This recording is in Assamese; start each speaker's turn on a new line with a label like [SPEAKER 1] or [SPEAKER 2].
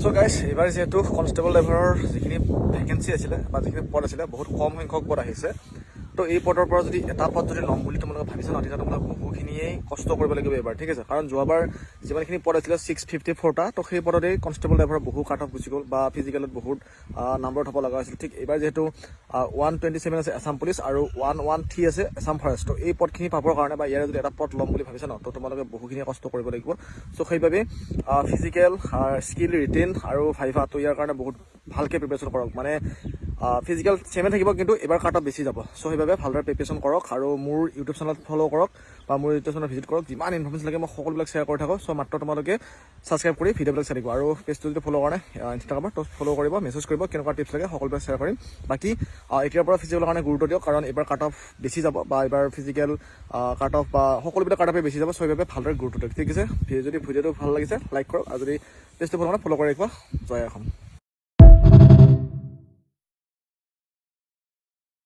[SPEAKER 1] সো গাইজ এইবাৰ যিহেতু কনষ্টেবল লেভেলৰ যিখিনি ভেকেঞ্চি আছিলে বা যিখিনি পদ আছিলে বহুত কম সংখ্যক পদ আহিছে। তো এই পদৰ পৰা যদি এটা পদ যদি ল'ম বুলি তোমালোকে ভাবিছা ন, তেতিয়া তোমালোকে বহুখিনিয়েই কষ্ট কৰিব লাগিব এইবাৰ, ঠিক আছে। কাৰণ যোৱাবাৰ যিমানখিনি পদ আছিলে 654টা, তো সেই পদতেই কনষ্টেবল লেভেলৰ বহু কাট অফ গুচি গ'ল বা ফিজিকেলত বহুত নাম্বাৰত হ'ব লগা হৈছিল। ঠিক এইবাৰ যিহেতু 127 আছে আছাম পুলিচ আৰু 113 আছে আছাম ফৰেষ্ট। তো এই পদখিনি পাবৰ কাৰণে বা ইয়াৰে যদি এটা পদ ল'ম বুলি ভাবিছা ন, তো তোমালোকে বহুখিনি কষ্ট কৰিব লাগিব। চ' সেইবাবে ফিজিকেল, স্কিল, ৰিটেন আৰু ভাইভা, তো ইয়াৰ কাৰণে বহুত ভালকৈ প্ৰিপেৰেশ্যন কৰক। মানে ফিজিকেল ছেমে থাকিব, কিন্তু এবাৰ কাট অফ বেছি যাব। চ' সেইবাবে ভালদৰে প্ৰিপেৰেশ্যন কৰক আৰু মোৰ ইউটিউব চেনেলত ফ'ল' কৰক বা মোৰ ইউটিউব চেনেলত ভিজিট কৰক। যিমান ইনফৰমেশ্যন লাগে মই সকলোবিলাক শ্বেয়াৰ কৰি থাকোঁ। চ' মাত্ৰ তোমালোকে ছাবস্ক্ৰাইব কৰি ভিডিঅ'বিলাক চাই থাকিব আৰু পেজটো যদি ফ'ল' কাৰণে ইনষ্টাগ্ৰামত তো ফ'ল' কৰিব, মেছেজ কৰিব, কেনেকুৱা টিপছ লাগে সকলোবিলাক শ্বেয়াৰ কৰিম। বাকী এতিয়াৰ পৰা ফিজিকেলৰ কাৰণে গুৰুত্ব দিয়ক, কাৰণ এইবাৰ কাট অফ বেছি যাব বা এইবাৰ ফিজিকেল কাট অফ বা সকলোবিলাক কাট অফে বেছি যাব। চ' সেইবাবে ভালদৰে গুৰুত্ব দিয়ক, ঠিক আছে। যদি ভিডিঅ'টো ভাল লাগিছে লাইক কৰক আৰু যদি পেজটো ফ'ল' ফ'ল' কৰি ৰাখিব। জয় অসম।